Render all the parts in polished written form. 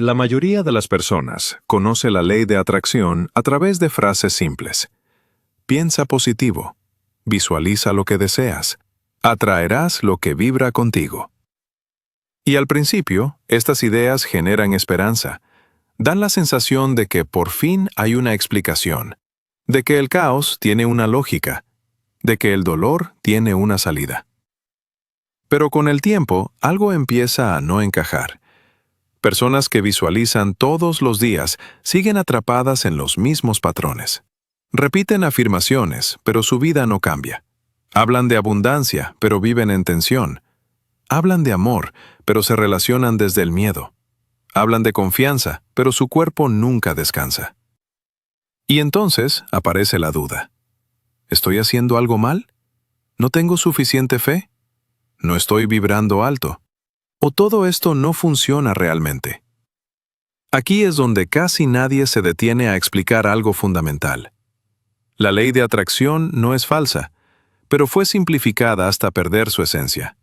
La mayoría de las personas conoce la ley de atracción a través de frases simples. Piensa positivo. Visualiza lo que deseas. Atraerás lo que vibra contigo. Y al principio, estas ideas generan esperanza. Dan la sensación de que por fin hay una explicación, de que el caos tiene una lógica, de que el dolor tiene una salida. Pero con el tiempo, algo empieza a no encajar. Personas que visualizan todos los días siguen atrapadas en los mismos patrones. Repiten afirmaciones, pero su vida no cambia. Hablan de abundancia, pero viven en tensión. Hablan de amor, pero se relacionan desde el miedo. Hablan de confianza, pero su cuerpo nunca descansa. Y entonces aparece la duda. ¿Estoy haciendo algo mal? ¿No tengo suficiente fe? ¿No estoy vibrando alto? ¿O todo esto no funciona realmente? Aquí es donde casi nadie se detiene a explicar algo fundamental. La ley de atracción no es falsa, pero fue simplificada hasta perder su esencia.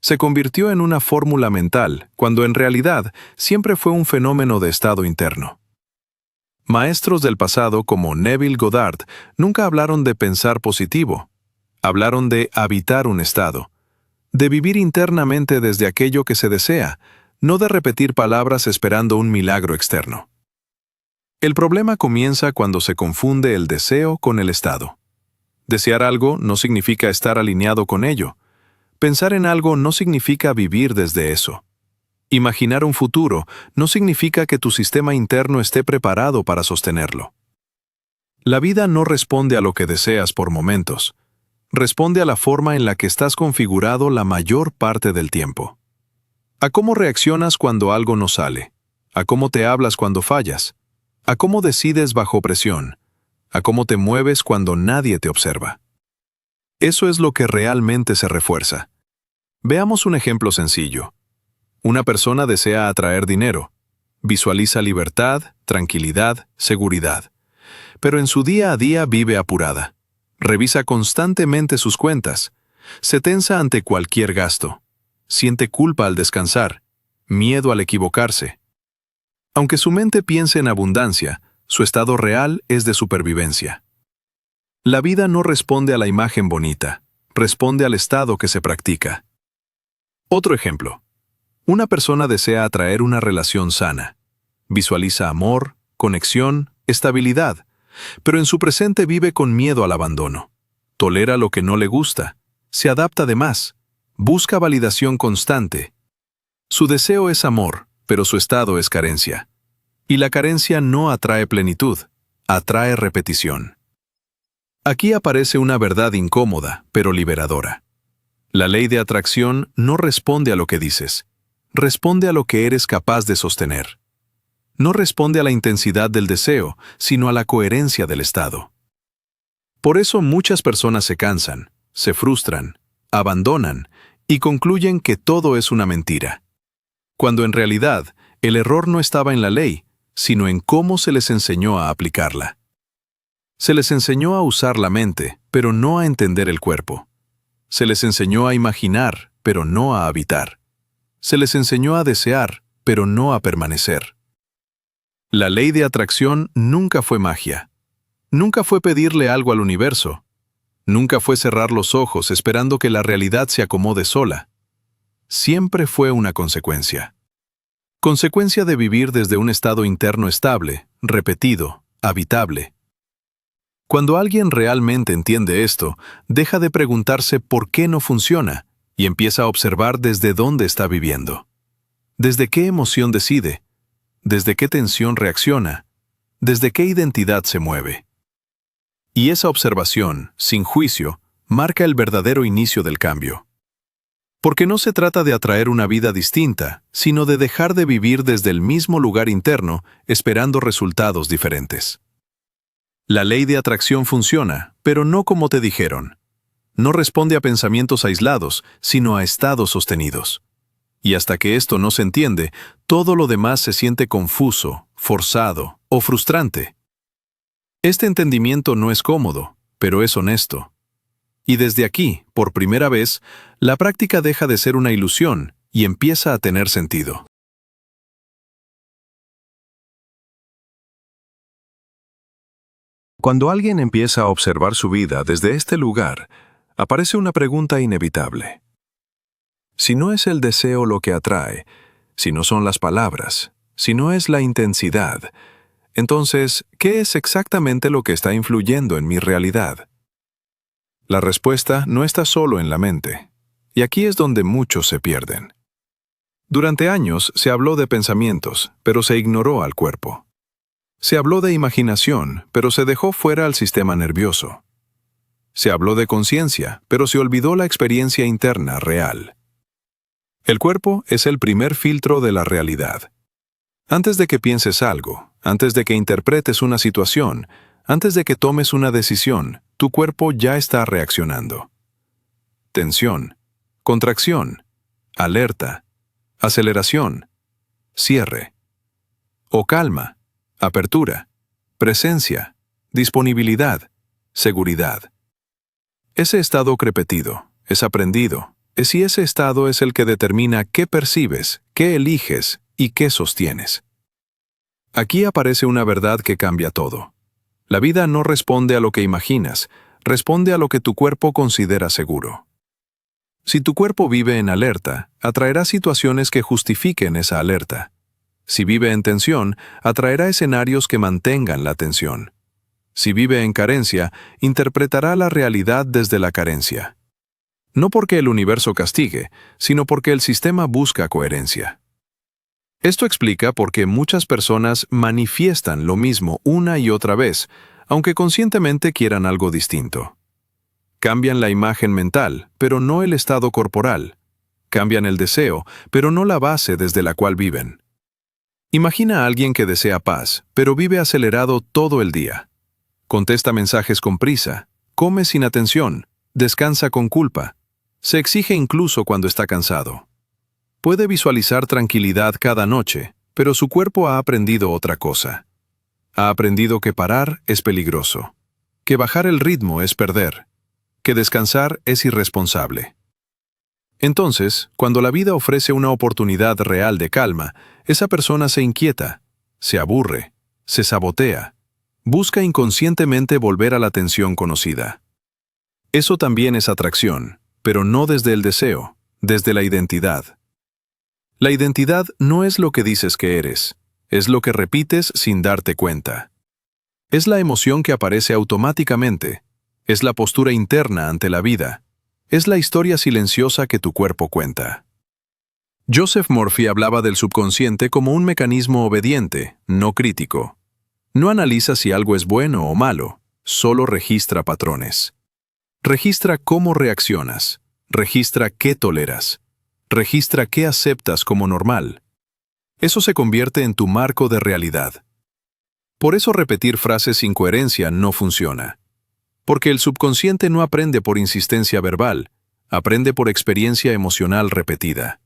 Se convirtió en una fórmula mental, cuando en realidad siempre fue un fenómeno de estado interno. Maestros del pasado como Neville Goddard nunca hablaron de pensar positivo. Hablaron de habitar un estado, de vivir internamente desde aquello que se desea, no de repetir palabras esperando un milagro externo. El problema comienza cuando se confunde el deseo con el estado. Desear algo no significa estar alineado con ello. Pensar en algo no significa vivir desde eso. Imaginar un futuro no significa que tu sistema interno esté preparado para sostenerlo. La vida no responde a lo que deseas por momentos. Responde a la forma en la que estás configurado la mayor parte del tiempo. A cómo reaccionas cuando algo no sale. A cómo te hablas cuando fallas. A cómo decides bajo presión. A cómo te mueves cuando nadie te observa. Eso es lo que realmente se refuerza. Veamos un ejemplo sencillo. Una persona desea atraer dinero. Visualiza libertad, tranquilidad, seguridad. Pero en su día a día vive apurada. Revisa constantemente sus cuentas. Se tensa ante cualquier gasto. Siente culpa al descansar. Miedo al equivocarse. Aunque su mente piense en abundancia, su estado real es de supervivencia. La vida no responde a la imagen bonita, responde al estado que se practica. Otro ejemplo. Una persona desea atraer una relación sana. Visualiza amor, conexión, estabilidad, pero en su presente vive con miedo al abandono. Tolera lo que no le gusta, se adapta de más, busca validación constante. Su deseo es amor, pero su estado es carencia. Y la carencia no atrae plenitud, atrae repetición. Aquí aparece una verdad incómoda, pero liberadora. La ley de atracción no responde a lo que dices, responde a lo que eres capaz de sostener. No responde a la intensidad del deseo, sino a la coherencia del estado. Por eso muchas personas se cansan, se frustran, abandonan y concluyen que todo es una mentira. Cuando en realidad el error no estaba en la ley, sino en cómo se les enseñó a aplicarla. Se les enseñó a usar la mente, pero no a entender el cuerpo. Se les enseñó a imaginar, pero no a habitar. Se les enseñó a desear, pero no a permanecer. La ley de atracción nunca fue magia. Nunca fue pedirle algo al universo. Nunca fue cerrar los ojos esperando que la realidad se acomode sola. Siempre fue una consecuencia. Consecuencia de vivir desde un estado interno estable, repetido, habitable. Cuando alguien realmente entiende esto, deja de preguntarse por qué no funciona y empieza a observar desde dónde está viviendo. Desde qué emoción decide, desde qué tensión reacciona, desde qué identidad se mueve. Y esa observación, sin juicio, marca el verdadero inicio del cambio. Porque no se trata de atraer una vida distinta, sino de dejar de vivir desde el mismo lugar interno, esperando resultados diferentes. La ley de atracción funciona, pero no como te dijeron. No responde a pensamientos aislados, sino a estados sostenidos. Y hasta que esto no se entiende, todo lo demás se siente confuso, forzado o frustrante. Este entendimiento no es cómodo, pero es honesto. Y desde aquí, por primera vez, la práctica deja de ser una ilusión y empieza a tener sentido. Cuando alguien empieza a observar su vida desde este lugar, aparece una pregunta inevitable. Si no es el deseo lo que atrae, si no son las palabras, si no es la intensidad, entonces, ¿qué es exactamente lo que está influyendo en mi realidad? La respuesta no está solo en la mente, y aquí es donde muchos se pierden. Durante años se habló de pensamientos, pero se ignoró al cuerpo. Se habló de imaginación, pero se dejó fuera al sistema nervioso. Se habló de conciencia, pero se olvidó la experiencia interna real. El cuerpo es el primer filtro de la realidad. Antes de que pienses algo, antes de que interpretes una situación, antes de que tomes una decisión, tu cuerpo ya está reaccionando. Tensión, contracción, alerta, aceleración, cierre. O calma, apertura, presencia, disponibilidad, seguridad. Ese estado repetido, es aprendido, y ese estado es el que determina qué percibes, qué eliges y qué sostienes. Aquí aparece una verdad que cambia todo. La vida no responde a lo que imaginas, responde a lo que tu cuerpo considera seguro. Si tu cuerpo vive en alerta, atraerá situaciones que justifiquen esa alerta. Si vive en tensión, atraerá escenarios que mantengan la tensión. Si vive en carencia, interpretará la realidad desde la carencia. No porque el universo castigue, sino porque el sistema busca coherencia. Esto explica por qué muchas personas manifiestan lo mismo una y otra vez, aunque conscientemente quieran algo distinto. Cambian la imagen mental, pero no el estado corporal. Cambian el deseo, pero no la base desde la cual viven. Imagina a alguien que desea paz, pero vive acelerado todo el día. Contesta mensajes con prisa, come sin atención, descansa con culpa, se exige incluso cuando está cansado. Puede visualizar tranquilidad cada noche, pero su cuerpo ha aprendido otra cosa. Ha aprendido que parar es peligroso, que bajar el ritmo es perder, que descansar es irresponsable. Entonces, cuando la vida ofrece una oportunidad real de calma, esa persona se inquieta, se aburre, se sabotea, busca inconscientemente volver a la tensión conocida. Eso también es atracción, pero no desde el deseo, desde la identidad. La identidad no es lo que dices que eres, es lo que repites sin darte cuenta. Es la emoción que aparece automáticamente, es la postura interna ante la vida, es la historia silenciosa que tu cuerpo cuenta. Joseph Murphy hablaba del subconsciente como un mecanismo obediente, no crítico. No analiza si algo es bueno o malo, solo registra patrones. Registra cómo reaccionas, registra qué toleras, registra qué aceptas como normal. Eso se convierte en tu marco de realidad. Por eso repetir frases sin coherencia no funciona. Porque el subconsciente no aprende por insistencia verbal, aprende por experiencia emocional repetida.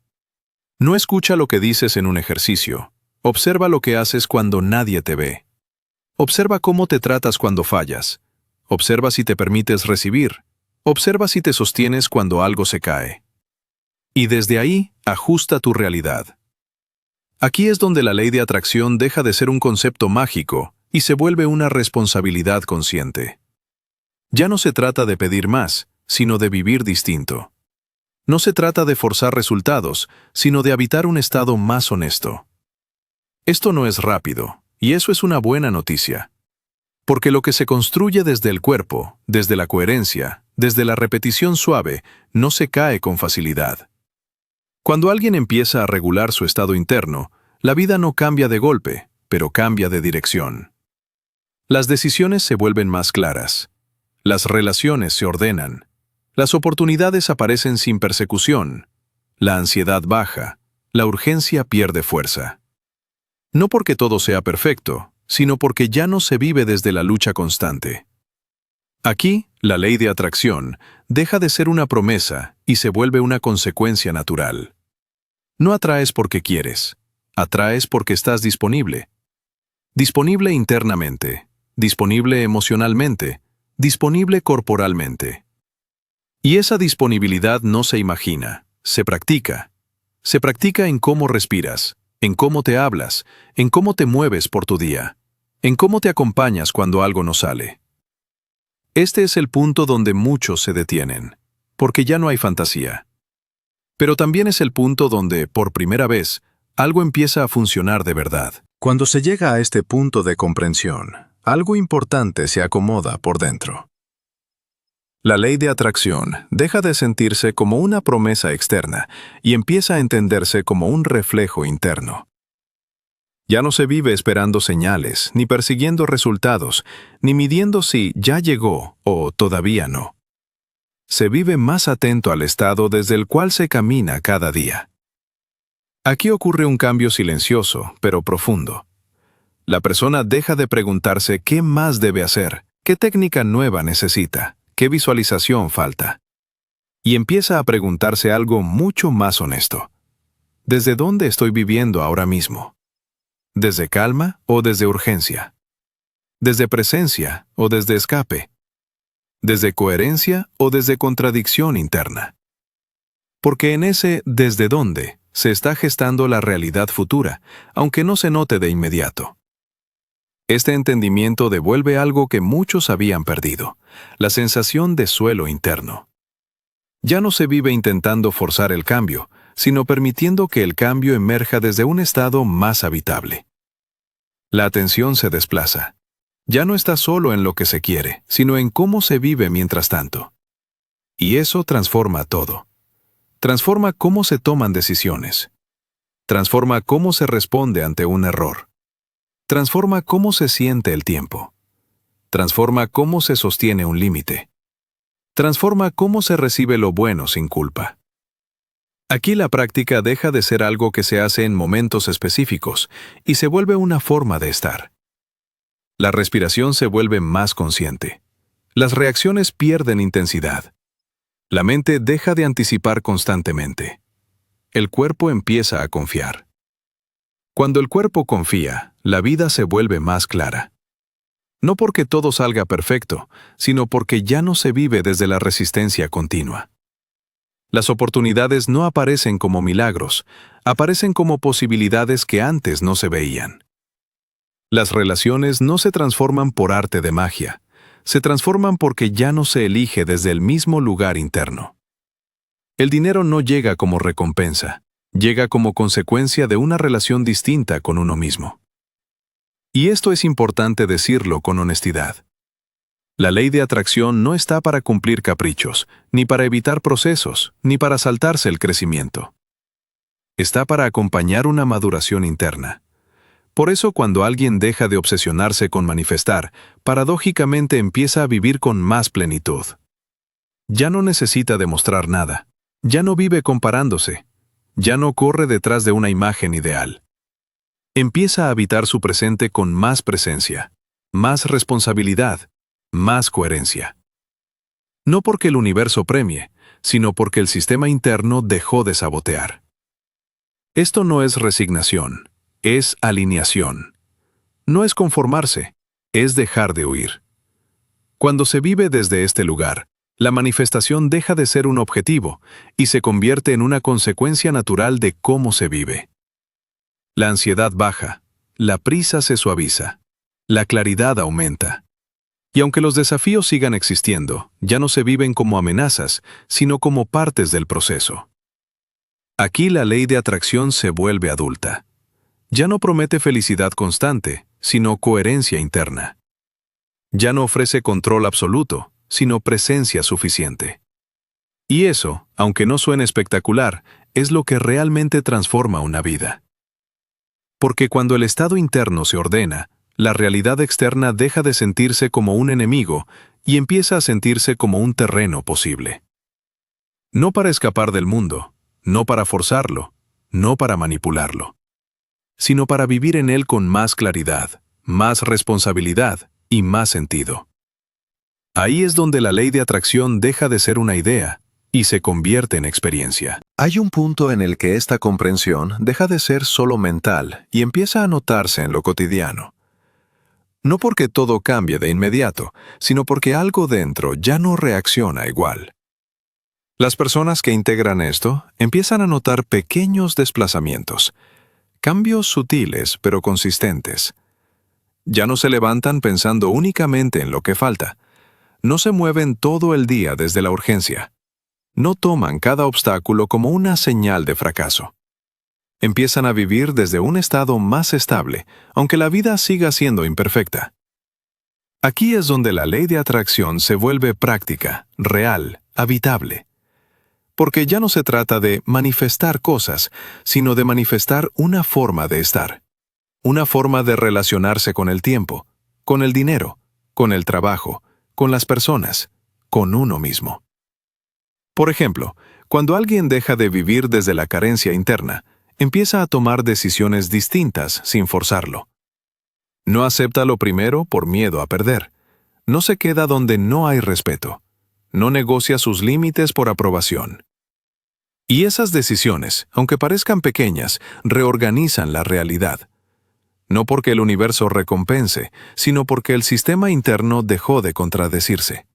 No escucha lo que dices en un ejercicio, observa lo que haces cuando nadie te ve. Observa cómo te tratas cuando fallas. Observa si te permites recibir. Observa si te sostienes cuando algo se cae. Y desde ahí, ajusta tu realidad. Aquí es donde la ley de atracción deja de ser un concepto mágico y se vuelve una responsabilidad consciente. Ya no se trata de pedir más, sino de vivir distinto. No se trata de forzar resultados, sino de habitar un estado más honesto. Esto no es rápido, y eso es una buena noticia. Porque lo que se construye desde el cuerpo, desde la coherencia, desde la repetición suave, no se cae con facilidad. Cuando alguien empieza a regular su estado interno, la vida no cambia de golpe, pero cambia de dirección. Las decisiones se vuelven más claras. Las relaciones se ordenan. Las oportunidades aparecen sin persecución. La ansiedad baja. La urgencia pierde fuerza. No porque todo sea perfecto, sino porque ya no se vive desde la lucha constante. Aquí, la ley de atracción deja de ser una promesa y se vuelve una consecuencia natural. No atraes porque quieres, atraes porque estás disponible. Disponible internamente, disponible emocionalmente, disponible corporalmente. Y esa disponibilidad no se imagina, se practica. Se practica en cómo respiras, en cómo te hablas, en cómo te mueves por tu día, en cómo te acompañas cuando algo no sale, Este es el punto donde muchos se detienen, porque ya no hay fantasía. Pero también es el punto donde, por primera vez, algo empieza a funcionar de verdad. Cuando se llega a este punto de comprensión, algo importante se acomoda por dentro. La ley de atracción deja de sentirse como una promesa externa y empieza a entenderse como un reflejo interno. Ya no se vive esperando señales, ni persiguiendo resultados, ni midiendo si ya llegó o todavía no. Se vive más atento al estado desde el cual se camina cada día. Aquí ocurre un cambio silencioso, pero profundo. La persona deja de preguntarse qué más debe hacer, qué técnica nueva necesita, qué visualización falta. Y empieza a preguntarse algo mucho más honesto. ¿Desde dónde estoy viviendo ahora mismo? ¿Desde calma o desde urgencia? ¿Desde presencia o desde escape? ¿Desde coherencia o desde contradicción interna? Porque en ese ¿desde dónde? Se está gestando la realidad futura, aunque no se note de inmediato. Este entendimiento devuelve algo que muchos habían perdido, la sensación de suelo interno. Ya no se vive intentando forzar el cambio, sino permitiendo que el cambio emerja desde un estado más habitable. La atención se desplaza. Ya no está solo en lo que se quiere, sino en cómo se vive mientras tanto. Y eso transforma todo. Transforma cómo se toman decisiones. Transforma cómo se responde ante un error. Transforma cómo se siente el tiempo. Transforma cómo se sostiene un límite. Transforma cómo se recibe lo bueno sin culpa. Aquí la práctica deja de ser algo que se hace en momentos específicos y se vuelve una forma de estar. La respiración se vuelve más consciente. Las reacciones pierden intensidad. La mente deja de anticipar constantemente. El cuerpo empieza a confiar. Cuando el cuerpo confía, la vida se vuelve más clara. No porque todo salga perfecto, sino porque ya no se vive desde la resistencia continua. Las oportunidades no aparecen como milagros, aparecen como posibilidades que antes no se veían. Las relaciones no se transforman por arte de magia, se transforman porque ya no se elige desde el mismo lugar interno. El dinero no llega como recompensa, llega como consecuencia de una relación distinta con uno mismo. Y esto es importante decirlo con honestidad. La ley de atracción no está para cumplir caprichos, ni para evitar procesos, ni para saltarse el crecimiento. Está para acompañar una maduración interna. Por eso cuando alguien deja de obsesionarse con manifestar, paradójicamente empieza a vivir con más plenitud. Ya no necesita demostrar nada. Ya no vive comparándose. Ya no corre detrás de una imagen ideal. Empieza a habitar su presente con más presencia, más responsabilidad, más coherencia. No porque el universo premie, sino porque el sistema interno dejó de sabotear. Esto no es resignación, es alineación. No es conformarse, es dejar de huir. Cuando se vive desde este lugar, la manifestación deja de ser un objetivo y se convierte en una consecuencia natural de cómo se vive. La ansiedad baja, la prisa se suaviza, la claridad aumenta. Y aunque los desafíos sigan existiendo, ya no se viven como amenazas, sino como partes del proceso. Aquí la ley de atracción se vuelve adulta. Ya no promete felicidad constante, sino coherencia interna. Ya no ofrece control absoluto, sino presencia suficiente. Y eso, aunque no suene espectacular, es lo que realmente transforma una vida. Porque cuando el estado interno se ordena, la realidad externa deja de sentirse como un enemigo y empieza a sentirse como un terreno posible. No para escapar del mundo, no para forzarlo, no para manipularlo, sino para vivir en él con más claridad, más responsabilidad y más sentido. Ahí es donde la ley de atracción deja de ser una idea y se convierte en experiencia. Hay un punto en el que esta comprensión deja de ser solo mental y empieza a notarse en lo cotidiano. No porque todo cambie de inmediato, sino porque algo dentro ya no reacciona igual. Las personas que integran esto empiezan a notar pequeños desplazamientos, cambios sutiles pero consistentes. Ya no se levantan pensando únicamente en lo que falta. No se mueven todo el día desde la urgencia. No toman cada obstáculo como una señal de fracaso. Empiezan a vivir desde un estado más estable, aunque la vida siga siendo imperfecta. Aquí es donde la ley de atracción se vuelve práctica, real, habitable. Porque ya no se trata de manifestar cosas, sino de manifestar una forma de estar. Una forma de relacionarse con el tiempo, con el dinero, con el trabajo, con las personas, con uno mismo. Por ejemplo, cuando alguien deja de vivir desde la carencia interna, empieza a tomar decisiones distintas sin forzarlo. No acepta lo primero por miedo a perder. No se queda donde no hay respeto. No negocia sus límites por aprobación. Y esas decisiones, aunque parezcan pequeñas, reorganizan la realidad. No porque el universo recompense, sino porque el sistema interno dejó de contradecirse.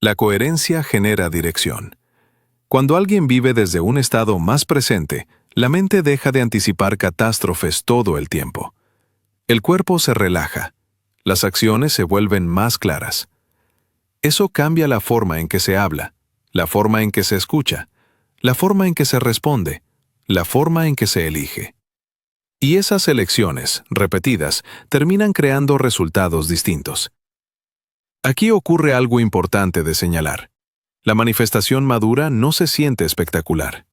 La coherencia genera dirección. Cuando alguien vive desde un estado más presente, la mente deja de anticipar catástrofes todo el tiempo. El cuerpo se relaja. Las acciones se vuelven más claras. Eso cambia la forma en que se habla, la forma en que se escucha, la forma en que se responde, la forma en que se elige. Y esas elecciones, repetidas, terminan creando resultados distintos. Aquí ocurre algo importante de señalar. La manifestación madura no se siente espectacular.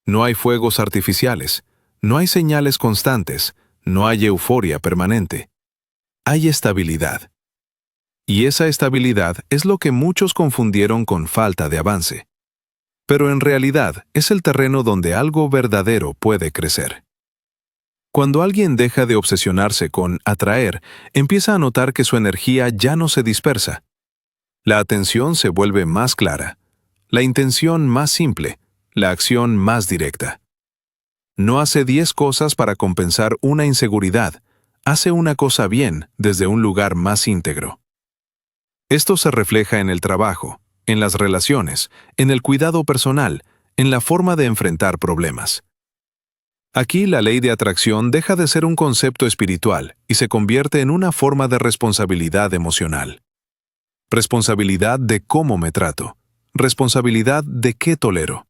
No hay fuegos artificiales, no hay señales constantes, no hay euforia permanente. Hay estabilidad. Y esa estabilidad es lo que muchos confundieron con falta de avance. Pero en realidad es el terreno donde algo verdadero puede crecer. Cuando alguien deja de obsesionarse con atraer, empieza a notar que su energía ya no se dispersa. La atención se vuelve más clara, la intención más simple, la acción más directa. No hace 10 cosas para compensar una inseguridad, hace una cosa bien desde un lugar más íntegro. Esto se refleja en el trabajo, en las relaciones, en el cuidado personal, en la forma de enfrentar problemas. Aquí la ley de atracción deja de ser un concepto espiritual y se convierte en una forma de responsabilidad emocional. Responsabilidad de cómo me trato. Responsabilidad de qué tolero.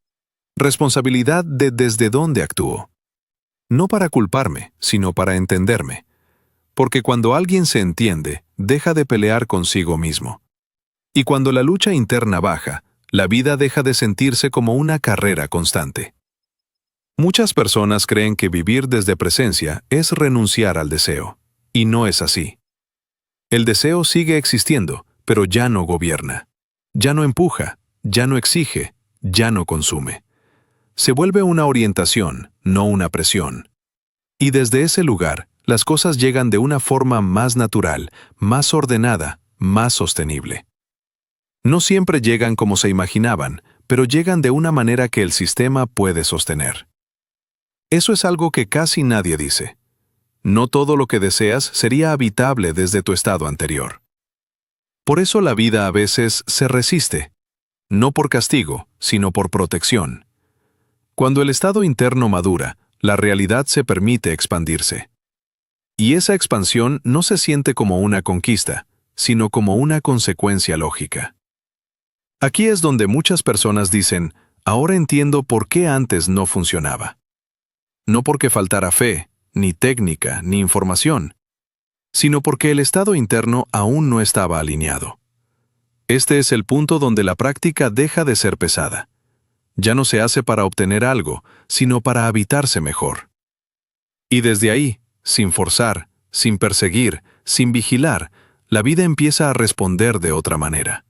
Responsabilidad de desde dónde actúo. No para culparme, sino para entenderme. Porque cuando alguien se entiende, deja de pelear consigo mismo. Y cuando la lucha interna baja, la vida deja de sentirse como una carrera constante. Muchas personas creen que vivir desde presencia es renunciar al deseo, y no es así. El deseo sigue existiendo, pero ya no gobierna. Ya no empuja, ya no exige, ya no consume. Se vuelve una orientación, no una presión. Y desde ese lugar, las cosas llegan de una forma más natural, más ordenada, más sostenible. No siempre llegan como se imaginaban, pero llegan de una manera que el sistema puede sostener. Eso es algo que casi nadie dice. No todo lo que deseas sería habitable desde tu estado anterior. Por eso la vida a veces se resiste, no por castigo, sino por protección. Cuando el estado interno madura, la realidad se permite expandirse. Y esa expansión no se siente como una conquista, sino como una consecuencia lógica. Aquí es donde muchas personas dicen, ahora entiendo por qué antes no funcionaba. No porque faltara fe, ni técnica, ni información, sino porque el estado interno aún no estaba alineado. Este es el punto donde la práctica deja de ser pesada. Ya no se hace para obtener algo, sino para habitarse mejor. Y desde ahí, sin forzar, sin perseguir, sin vigilar, la vida empieza a responder de otra manera.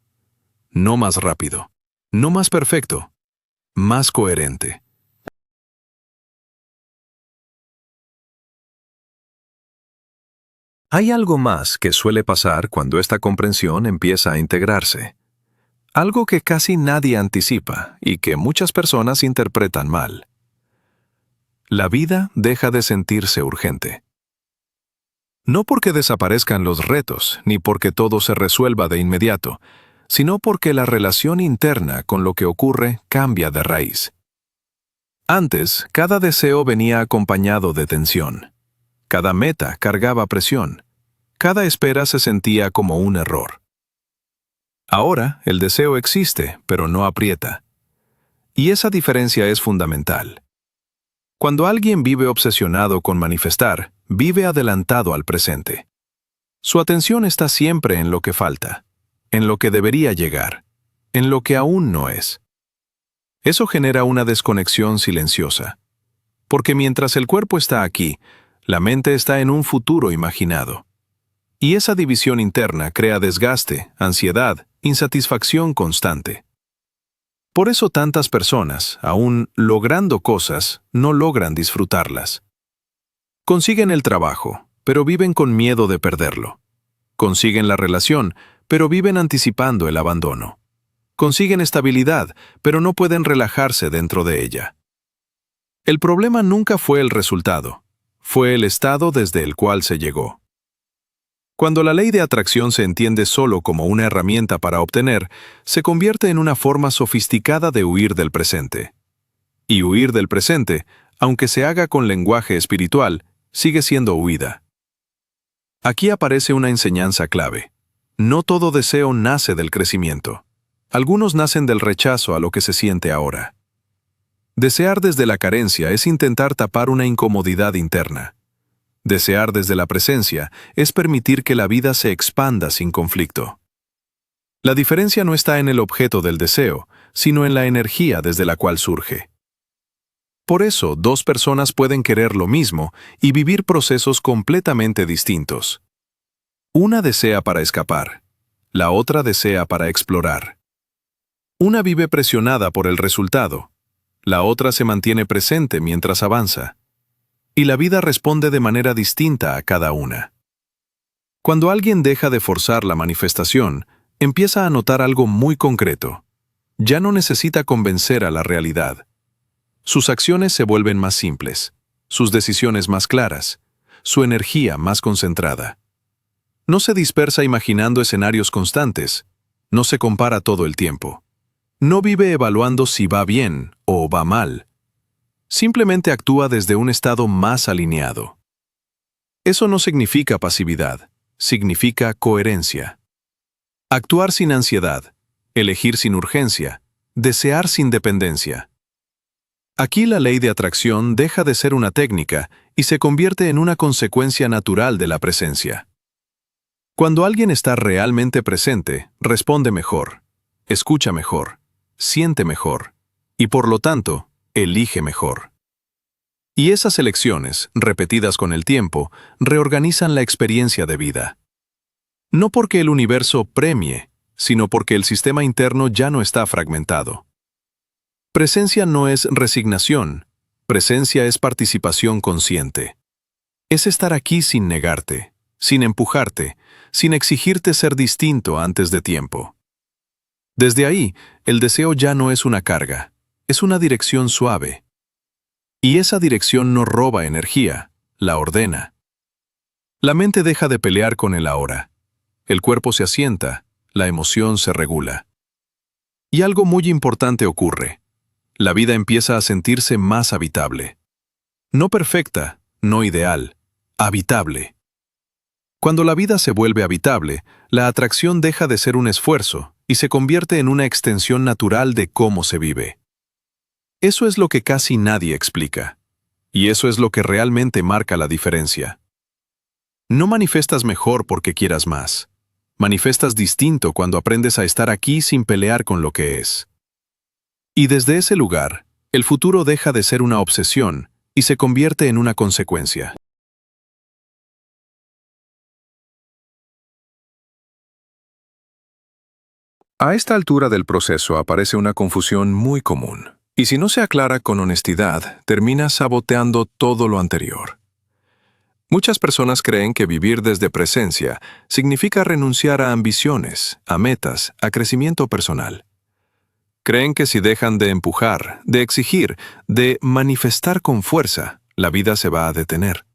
No más rápido, no más perfecto, más coherente. Hay algo más que suele pasar cuando esta comprensión empieza a integrarse. Algo que casi nadie anticipa y que muchas personas interpretan mal. La vida deja de sentirse urgente. No porque desaparezcan los retos, ni porque todo se resuelva de inmediato, sino porque la relación interna con lo que ocurre cambia de raíz. Antes, cada deseo venía acompañado de tensión. Cada meta cargaba presión. Cada espera se sentía como un error. Ahora, el deseo existe, pero no aprieta. Y esa diferencia es fundamental. Cuando alguien vive obsesionado con manifestar, vive adelantado al presente. Su atención está siempre en lo que falta, en lo que debería llegar, en lo que aún no es. Eso genera una desconexión silenciosa. Porque mientras el cuerpo está aquí, la mente está en un futuro imaginado. Y esa división interna crea desgaste, ansiedad, insatisfacción constante. Por eso tantas personas, aún logrando cosas, no logran disfrutarlas. Consiguen el trabajo, pero viven con miedo de perderlo. Consiguen la relación, pero viven anticipando el abandono. Consiguen estabilidad, pero no pueden relajarse dentro de ella. El problema nunca fue el resultado, fue el estado desde el cual se llegó. Cuando la ley de atracción se entiende solo como una herramienta para obtener, se convierte en una forma sofisticada de huir del presente. Y huir del presente, aunque se haga con lenguaje espiritual, sigue siendo huida. Aquí aparece una enseñanza clave. No todo deseo nace del crecimiento. Algunos nacen del rechazo a lo que se siente ahora. Desear desde la carencia es intentar tapar una incomodidad interna. Desear desde la presencia es permitir que la vida se expanda sin conflicto. La diferencia no está en el objeto del deseo, sino en la energía desde la cual surge. Por eso, dos personas pueden querer lo mismo y vivir procesos completamente distintos. Una desea para escapar, la otra desea para explorar. Una vive presionada por el resultado, la otra se mantiene presente mientras avanza. Y la vida responde de manera distinta a cada una. Cuando alguien deja de forzar la manifestación, empieza a notar algo muy concreto. Ya no necesita convencer a la realidad. Sus acciones se vuelven más simples, sus decisiones más claras, su energía más concentrada. No se dispersa imaginando escenarios constantes, no se compara todo el tiempo. No vive evaluando si va bien o va mal. Simplemente actúa desde un estado más alineado. Eso no significa pasividad, significa coherencia. Actuar sin ansiedad, elegir sin urgencia, desear sin dependencia. Aquí la ley de atracción deja de ser una técnica y se convierte en una consecuencia natural de la presencia. Cuando alguien está realmente presente, responde mejor, escucha mejor, siente mejor y por lo tanto, elige mejor. Y esas elecciones, repetidas con el tiempo, reorganizan la experiencia de vida. No porque el universo premie, sino porque el sistema interno ya no está fragmentado. Presencia no es resignación, presencia es participación consciente. Es estar aquí sin negarte, sin empujarte, sin exigirte ser distinto antes de tiempo. Desde ahí, el deseo ya no es una carga, es una dirección suave. Y esa dirección no roba energía, la ordena. La mente deja de pelear con el ahora. El cuerpo se asienta, la emoción se regula. Y algo muy importante ocurre. La vida empieza a sentirse más habitable. No perfecta, no ideal, habitable. Cuando la vida se vuelve habitable, la atracción deja de ser un esfuerzo y se convierte en una extensión natural de cómo se vive. Eso es lo que casi nadie explica. Y eso es lo que realmente marca la diferencia. No manifestas mejor porque quieras más. Manifestas distinto cuando aprendes a estar aquí sin pelear con lo que es. Y desde ese lugar, el futuro deja de ser una obsesión y se convierte en una consecuencia. A esta altura del proceso aparece una confusión muy común. Y si no se aclara con honestidad, termina saboteando todo lo anterior. Muchas personas creen que vivir desde presencia significa renunciar a ambiciones, a metas, a crecimiento personal. Creen que si dejan de empujar, de exigir, de manifestar con fuerza, la vida se va a detener.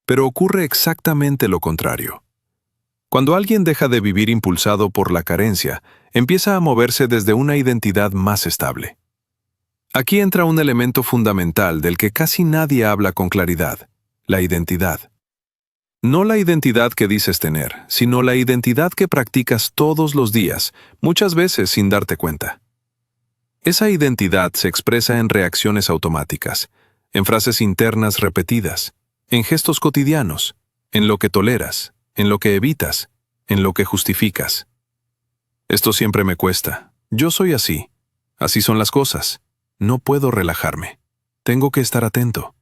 Pero ocurre exactamente lo contrario. Cuando alguien deja de vivir impulsado por la carencia, empieza a moverse desde una identidad más estable. Aquí entra un elemento fundamental del que casi nadie habla con claridad, la identidad. No la identidad que dices tener, sino la identidad que practicas todos los días, muchas veces sin darte cuenta. Esa identidad se expresa en reacciones automáticas, en frases internas repetidas, en gestos cotidianos, en lo que toleras, en lo que evitas, en lo que justificas. Esto siempre me cuesta. Yo soy así. Así son las cosas. No puedo relajarme. Tengo que estar atento.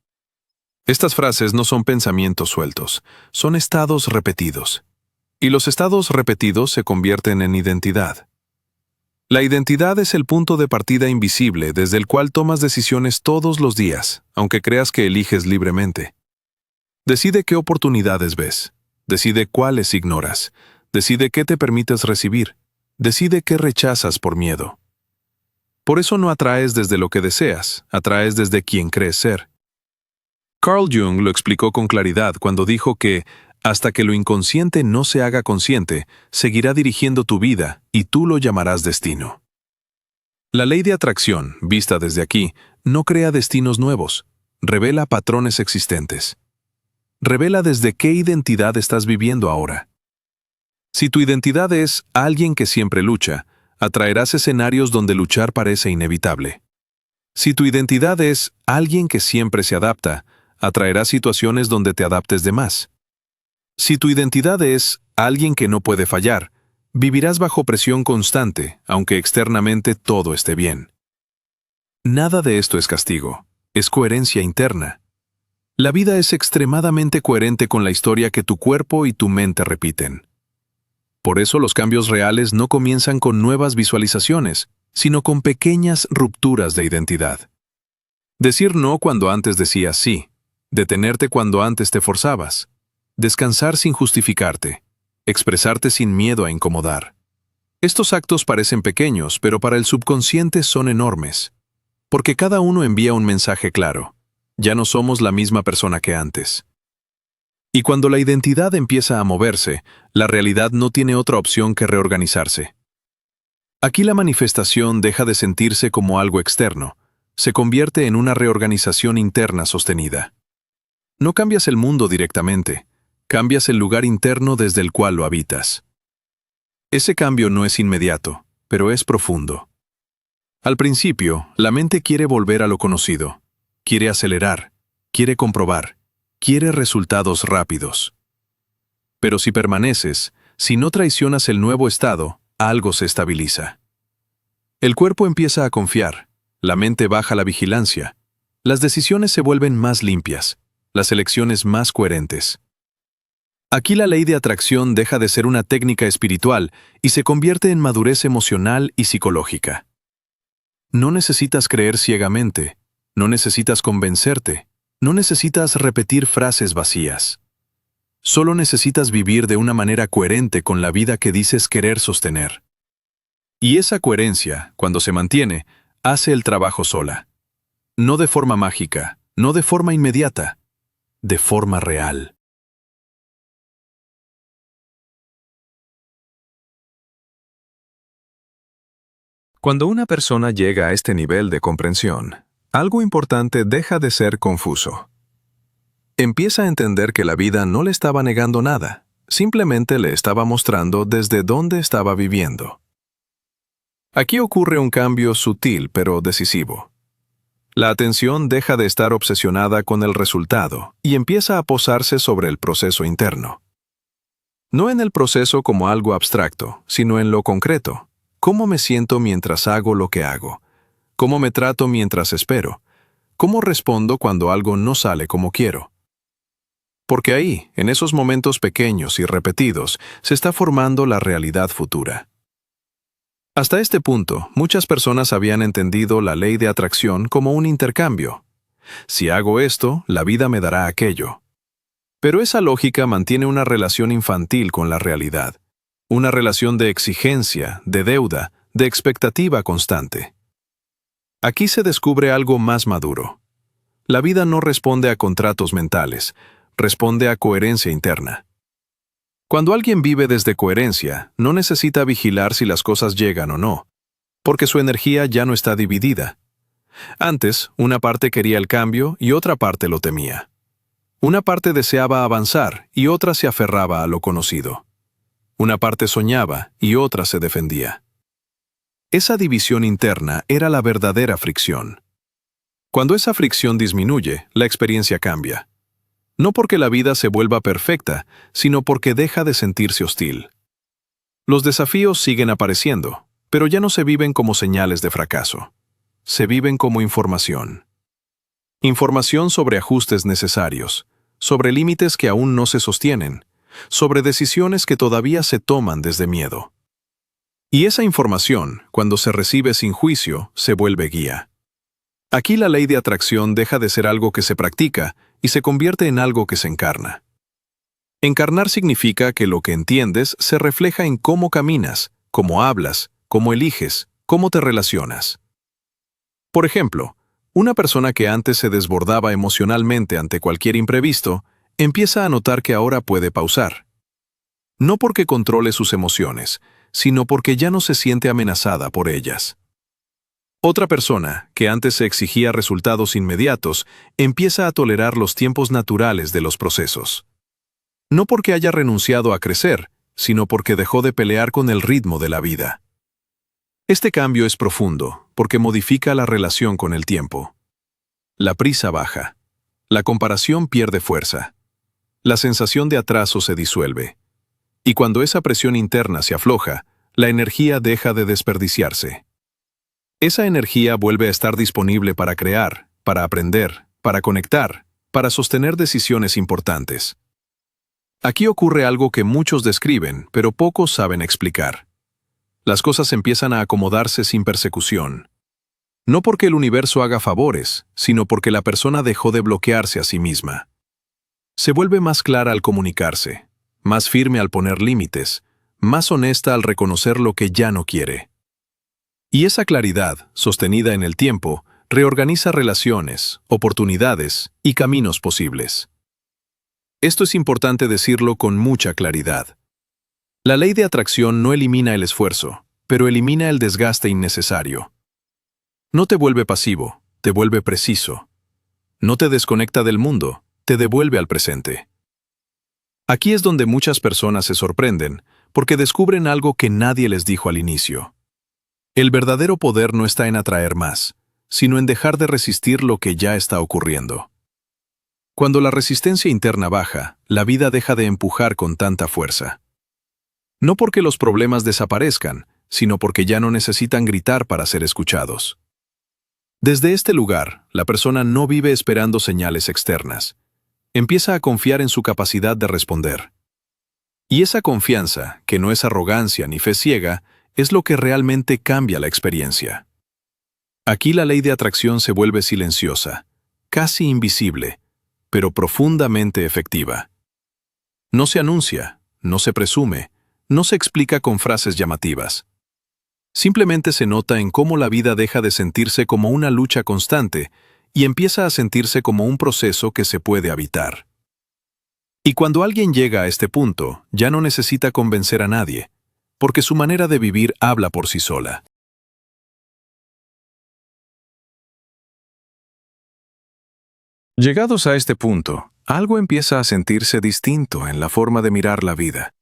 Estas frases no son pensamientos sueltos, son estados repetidos. Y los estados repetidos se convierten en identidad. La identidad es el punto de partida invisible desde el cual tomas decisiones todos los días, aunque creas que eliges libremente. Decide qué oportunidades ves, decide cuáles ignoras, decide qué te permites recibir, decide qué rechazas por miedo. Por eso no atraes desde lo que deseas, atraes desde quien crees ser. Carl Jung lo explicó con claridad cuando dijo que, hasta que lo inconsciente no se haga consciente, seguirá dirigiendo tu vida y tú lo llamarás destino. La ley de atracción, vista desde aquí, no crea destinos nuevos, revela patrones existentes. Revela desde qué identidad estás viviendo ahora. Si tu identidad es alguien que siempre lucha, atraerás escenarios donde luchar parece inevitable. Si tu identidad es alguien que siempre se adapta, atraerás situaciones donde te adaptes de más. Si tu identidad es alguien que no puede fallar, vivirás bajo presión constante, aunque externamente todo esté bien. Nada de esto es castigo, es coherencia interna. La vida es extremadamente coherente con la historia que tu cuerpo y tu mente repiten. Por eso los cambios reales no comienzan con nuevas visualizaciones, sino con pequeñas rupturas de identidad. Decir no cuando antes decías sí, detenerte cuando antes te forzabas, descansar sin justificarte, expresarte sin miedo a incomodar. Estos actos parecen pequeños, pero para el subconsciente son enormes, porque cada uno envía un mensaje claro. Ya no somos la misma persona que antes. Y cuando la identidad empieza a moverse, la realidad no tiene otra opción que reorganizarse. Aquí la manifestación deja de sentirse como algo externo, se convierte en una reorganización interna sostenida. No cambias el mundo directamente, cambias el lugar interno desde el cual lo habitas. Ese cambio no es inmediato, pero es profundo. Al principio, la mente quiere volver a lo conocido, quiere acelerar, quiere comprobar, quiere resultados rápidos. Pero si permaneces, si no traicionas el nuevo estado, algo se estabiliza. El cuerpo empieza a confiar, la mente baja la vigilancia, las decisiones se vuelven más limpias, las elecciones más coherentes. Aquí la ley de atracción deja de ser una técnica espiritual y se convierte en madurez emocional y psicológica. No necesitas creer ciegamente, no necesitas convencerte, no necesitas repetir frases vacías. Solo necesitas vivir de una manera coherente con la vida que dices querer sostener. Y esa coherencia, cuando se mantiene, hace el trabajo sola. No de forma mágica, no de forma inmediata, de forma real. Cuando una persona llega a este nivel de comprensión, algo importante deja de ser confuso. Empieza a entender que la vida no le estaba negando nada, simplemente le estaba mostrando desde dónde estaba viviendo. Aquí ocurre un cambio sutil pero decisivo. La atención deja de estar obsesionada con el resultado y empieza a posarse sobre el proceso interno. No en el proceso como algo abstracto, sino en lo concreto. ¿Cómo me siento mientras hago lo que hago? ¿Cómo me trato mientras espero? ¿Cómo respondo cuando algo no sale como quiero? Porque ahí, en esos momentos pequeños y repetidos, se está formando la realidad futura. Hasta este punto, muchas personas habían entendido la ley de atracción como un intercambio. Si hago esto, la vida me dará aquello. Pero esa lógica mantiene una relación infantil con la realidad. Una relación de exigencia, de deuda, de expectativa constante. Aquí se descubre algo más maduro. La vida no responde a contratos mentales, responde a coherencia interna. Cuando alguien vive desde coherencia, no necesita vigilar si las cosas llegan o no, porque su energía ya no está dividida. Antes, una parte quería el cambio y otra parte lo temía. Una parte deseaba avanzar y otra se aferraba a lo conocido. Una parte soñaba y otra se defendía. Esa división interna era la verdadera fricción. Cuando esa fricción disminuye, la experiencia cambia. No porque la vida se vuelva perfecta, sino porque deja de sentirse hostil. Los desafíos siguen apareciendo, pero ya no se viven como señales de fracaso. Se viven como información. Información sobre ajustes necesarios, sobre límites que aún no se sostienen, sobre decisiones que todavía se toman desde miedo. Y esa información, cuando se recibe sin juicio, se vuelve guía. Aquí la ley de atracción deja de ser algo que se practica y se convierte en algo que se encarna. Encarnar significa que lo que entiendes se refleja en cómo caminas, cómo hablas, cómo eliges, cómo te relacionas. Por ejemplo, una persona que antes se desbordaba emocionalmente ante cualquier imprevisto, empieza a notar que ahora puede pausar. No porque controle sus emociones, sino porque ya no se siente amenazada por ellas. Otra persona, que antes se exigía resultados inmediatos, empieza a tolerar los tiempos naturales de los procesos. No porque haya renunciado a crecer, sino porque dejó de pelear con el ritmo de la vida. Este cambio es profundo, porque modifica la relación con el tiempo. La prisa baja. La comparación pierde fuerza. La sensación de atraso se disuelve. Y cuando esa presión interna se afloja, la energía deja de desperdiciarse. Esa energía vuelve a estar disponible para crear, para aprender, para conectar, para sostener decisiones importantes. Aquí ocurre algo que muchos describen, pero pocos saben explicar. Las cosas empiezan a acomodarse sin persecución. No porque el universo haga favores, sino porque la persona dejó de bloquearse a sí misma. Se vuelve más clara al comunicarse, más firme al poner límites, más honesta al reconocer lo que ya no quiere. Y esa claridad, sostenida en el tiempo, reorganiza relaciones, oportunidades y caminos posibles. Esto es importante decirlo con mucha claridad. La ley de atracción no elimina el esfuerzo, pero elimina el desgaste innecesario. No te vuelve pasivo, te vuelve preciso. No te desconecta del mundo, te devuelve al presente. Aquí es donde muchas personas se sorprenden, porque descubren algo que nadie les dijo al inicio. El verdadero poder no está en atraer más, sino en dejar de resistir lo que ya está ocurriendo. Cuando la resistencia interna baja, la vida deja de empujar con tanta fuerza. No porque los problemas desaparezcan, sino porque ya no necesitan gritar para ser escuchados. Desde este lugar, la persona no vive esperando señales externas. Empieza a confiar en su capacidad de responder. Y esa confianza, que no es arrogancia ni fe ciega, es lo que realmente cambia la experiencia. Aquí la ley de atracción se vuelve silenciosa, casi invisible, pero profundamente efectiva. No se anuncia, no se presume, no se explica con frases llamativas. Simplemente se nota en cómo la vida deja de sentirse como una lucha constante y empieza a sentirse como un proceso que se puede habitar. Y cuando alguien llega a este punto, ya no necesita convencer a nadie, porque su manera de vivir habla por sí sola. Llegados a este punto, algo empieza a sentirse distinto en la forma de mirar la vida.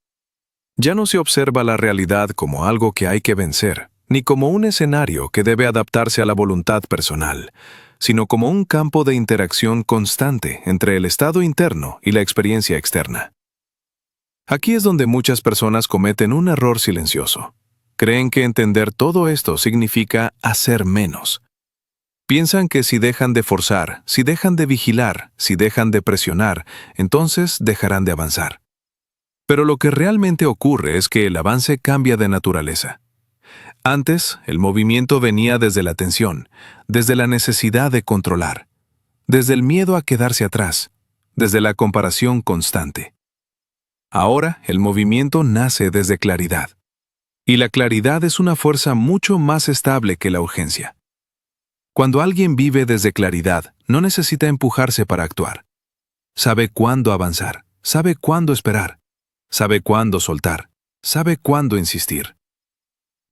Ya no se observa la realidad como algo que hay que vencer, ni como un escenario que debe adaptarse a la voluntad personal, sino como un campo de interacción constante entre el estado interno y la experiencia externa. Aquí es donde muchas personas cometen un error silencioso. Creen que entender todo esto significa hacer menos. Piensan que si dejan de forzar, si dejan de vigilar, si dejan de presionar, entonces dejarán de avanzar. Pero lo que realmente ocurre es que el avance cambia de naturaleza. Antes, el movimiento venía desde la tensión, desde la necesidad de controlar, desde el miedo a quedarse atrás, desde la comparación constante. Ahora, el movimiento nace desde claridad. Y la claridad es una fuerza mucho más estable que la urgencia. Cuando alguien vive desde claridad, no necesita empujarse para actuar. Sabe cuándo avanzar, sabe cuándo esperar, sabe cuándo soltar, sabe cuándo insistir.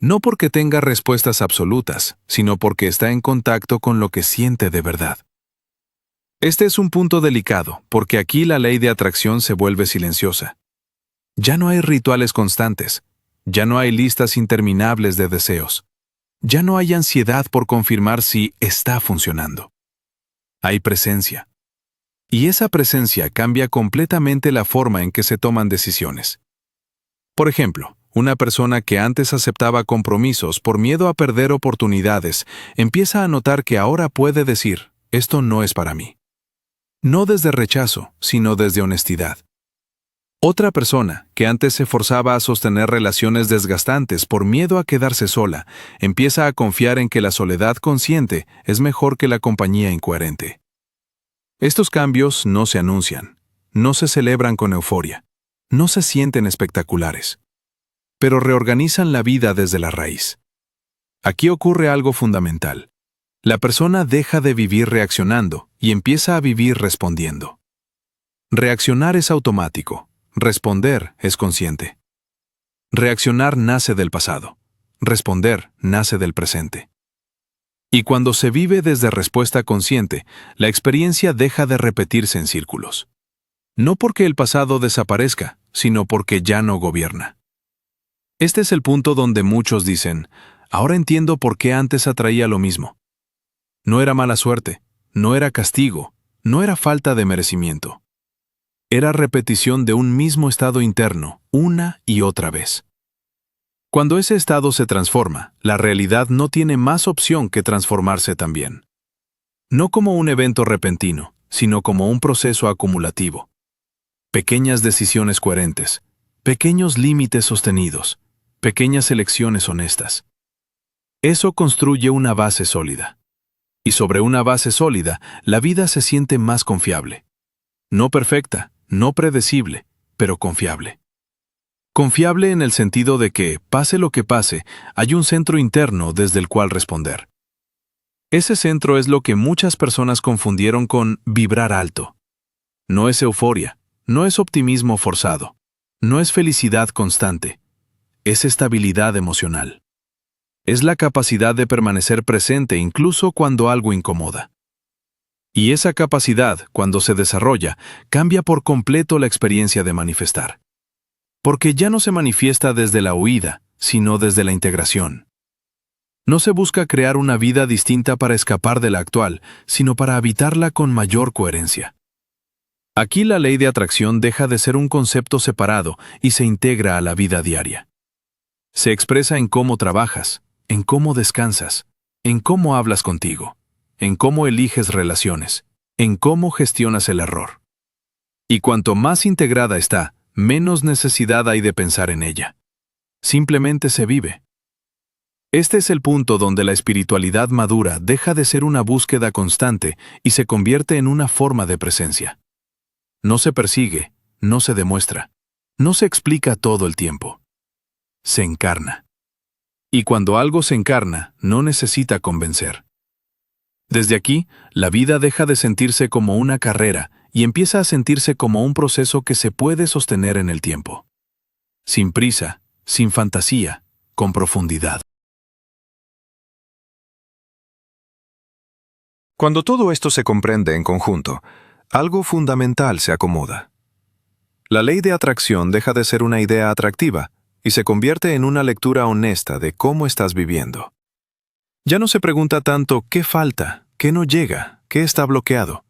No porque tenga respuestas absolutas, sino porque está en contacto con lo que siente de verdad. Este es un punto delicado, porque aquí la ley de atracción se vuelve silenciosa. Ya no hay rituales constantes, ya no hay listas interminables de deseos, ya no hay ansiedad por confirmar si está funcionando. Hay presencia. Y esa presencia cambia completamente la forma en que se toman decisiones. Por ejemplo, una persona que antes aceptaba compromisos por miedo a perder oportunidades, empieza a notar que ahora puede decir, esto no es para mí. No desde rechazo, sino desde honestidad. Otra persona, que antes se forzaba a sostener relaciones desgastantes por miedo a quedarse sola, empieza a confiar en que la soledad consciente es mejor que la compañía incoherente. Estos cambios no se anuncian, no se celebran con euforia, no se sienten espectaculares, pero reorganizan la vida desde la raíz. Aquí ocurre algo fundamental. La persona deja de vivir reaccionando y empieza a vivir respondiendo. Reaccionar es automático, responder es consciente. Reaccionar nace del pasado, responder nace del presente. Y cuando se vive desde respuesta consciente, la experiencia deja de repetirse en círculos. No porque el pasado desaparezca, sino porque ya no gobierna. Este es el punto donde muchos dicen, ahora entiendo por qué antes atraía lo mismo. No era mala suerte, no era castigo, no era falta de merecimiento. Era repetición de un mismo estado interno, una y otra vez. Cuando ese estado se transforma, la realidad no tiene más opción que transformarse también. No como un evento repentino, sino como un proceso acumulativo. Pequeñas decisiones coherentes, pequeños límites sostenidos, pequeñas elecciones honestas. Eso construye una base sólida. Y sobre una base sólida, la vida se siente más confiable. No perfecta, no predecible, pero confiable. Confiable en el sentido de que, pase lo que pase, hay un centro interno desde el cual responder. Ese centro es lo que muchas personas confundieron con vibrar alto. No es euforia, no es optimismo forzado, no es felicidad constante, es estabilidad emocional. Es la capacidad de permanecer presente incluso cuando algo incomoda. Y esa capacidad, cuando se desarrolla, cambia por completo la experiencia de manifestar. Porque ya no se manifiesta desde la huida, sino desde la integración. No se busca crear una vida distinta para escapar de la actual, sino para habitarla con mayor coherencia. Aquí la ley de atracción deja de ser un concepto separado y se integra a la vida diaria. Se expresa en cómo trabajas, en cómo descansas, en cómo hablas contigo, en cómo eliges relaciones, en cómo gestionas el error. Y cuanto más integrada está, menos necesidad hay de pensar en ella. Simplemente se vive. Este es el punto donde la espiritualidad madura deja de ser una búsqueda constante y se convierte en una forma de presencia. No se persigue, no se demuestra, no se explica todo el tiempo. Se encarna. Y cuando algo se encarna, no necesita convencer. Desde aquí, la vida deja de sentirse como una carrera y empieza a sentirse como un proceso que se puede sostener en el tiempo. Sin prisa, sin fantasía, con profundidad. Cuando todo esto se comprende en conjunto, algo fundamental se acomoda. La ley de atracción deja de ser una idea atractiva y se convierte en una lectura honesta de cómo estás viviendo. Ya no se pregunta tanto qué falta, qué no llega, qué está bloqueado.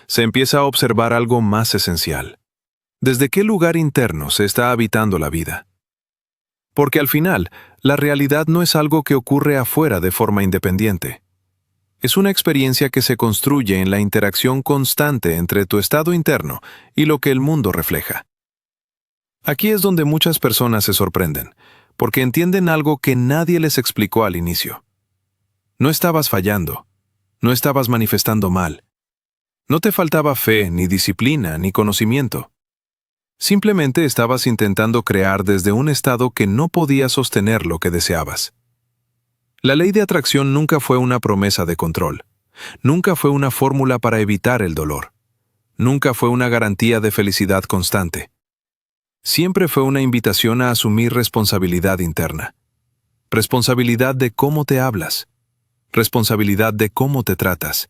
Se empieza a observar algo más esencial. ¿Desde qué lugar interno se está habitando la vida? Porque al final, la realidad no es algo que ocurre afuera de forma independiente. Es una experiencia que se construye en la interacción constante entre tu estado interno y lo que el mundo refleja. Aquí es donde muchas personas se sorprenden, porque entienden algo que nadie les explicó al inicio. No estabas fallando, no estabas manifestando mal. No te faltaba fe, ni disciplina, ni conocimiento. Simplemente estabas intentando crear desde un estado que no podía sostener lo que deseabas. La ley de atracción nunca fue una promesa de control. Nunca fue una fórmula para evitar el dolor. Nunca fue una garantía de felicidad constante. Siempre fue una invitación a asumir responsabilidad interna. Responsabilidad de cómo te hablas. Responsabilidad de cómo te tratas.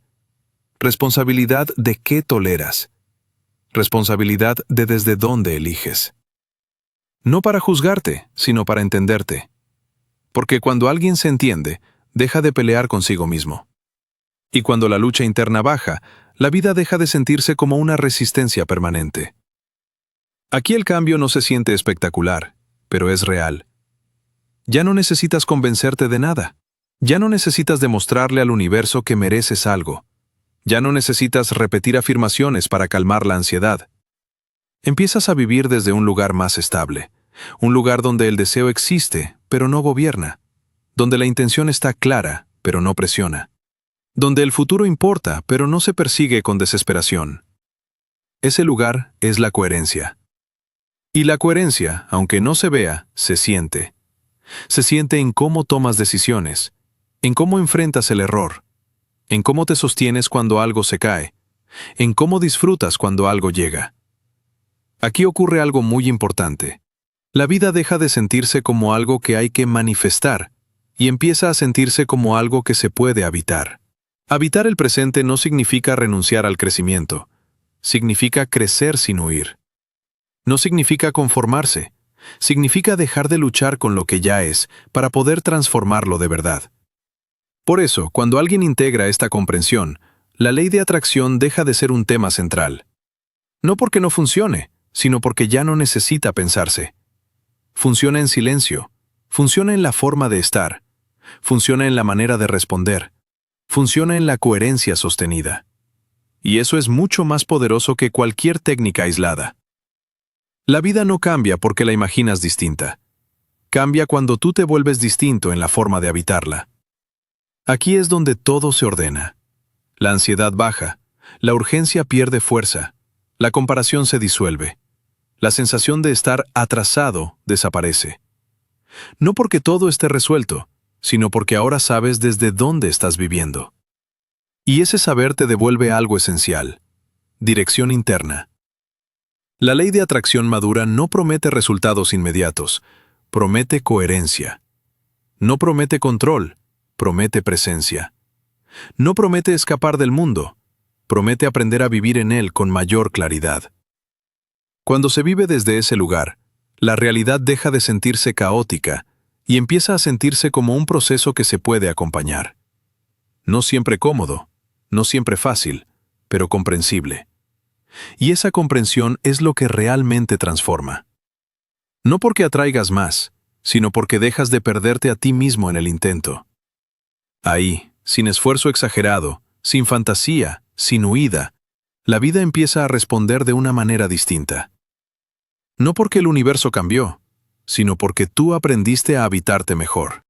Responsabilidad de qué toleras. Responsabilidad de desde dónde eliges. No para juzgarte, sino para entenderte. Porque cuando alguien se entiende, deja de pelear consigo mismo. Y cuando la lucha interna baja, la vida deja de sentirse como una resistencia permanente. Aquí el cambio no se siente espectacular, pero es real. Ya no necesitas convencerte de nada. Ya no necesitas demostrarle al universo que mereces algo. Ya no necesitas repetir afirmaciones para calmar la ansiedad. Empiezas a vivir desde un lugar más estable, un lugar donde el deseo existe, pero no gobierna, donde la intención está clara, pero no presiona, donde el futuro importa, pero no se persigue con desesperación. Ese lugar es la coherencia. Y la coherencia, aunque no se vea, se siente. Se siente en cómo tomas decisiones, en cómo enfrentas el error, en cómo te sostienes cuando algo se cae, en cómo disfrutas cuando algo llega. Aquí ocurre algo muy importante. La vida deja de sentirse como algo que hay que manifestar y empieza a sentirse como algo que se puede habitar. Habitar el presente no significa renunciar al crecimiento, significa crecer sin huir. No significa conformarse, significa dejar de luchar con lo que ya es para poder transformarlo de verdad. Por eso, cuando alguien integra esta comprensión, la ley de atracción deja de ser un tema central. No porque no funcione, sino porque ya no necesita pensarse. Funciona en silencio, funciona en la forma de estar, funciona en la manera de responder, funciona en la coherencia sostenida. Y eso es mucho más poderoso que cualquier técnica aislada. La vida no cambia porque la imaginas distinta. Cambia cuando tú te vuelves distinto en la forma de habitarla. Aquí es donde todo se ordena. La ansiedad baja, la urgencia pierde fuerza, la comparación se disuelve, la sensación de estar atrasado desaparece. No porque todo esté resuelto, sino porque ahora sabes desde dónde estás viviendo. Y ese saber te devuelve algo esencial: dirección interna. La ley de atracción madura no promete resultados inmediatos, promete coherencia. No promete control, promete presencia. No promete escapar del mundo, promete aprender a vivir en él con mayor claridad. Cuando se vive desde ese lugar, la realidad deja de sentirse caótica y empieza a sentirse como un proceso que se puede acompañar. No siempre cómodo, no siempre fácil, pero comprensible. Y esa comprensión es lo que realmente transforma. No porque atraigas más, sino porque dejas de perderte a ti mismo en el intento. Ahí, sin esfuerzo exagerado, sin fantasía, sin huida, la vida empieza a responder de una manera distinta. No porque el universo cambió, sino porque tú aprendiste a habitarte mejor.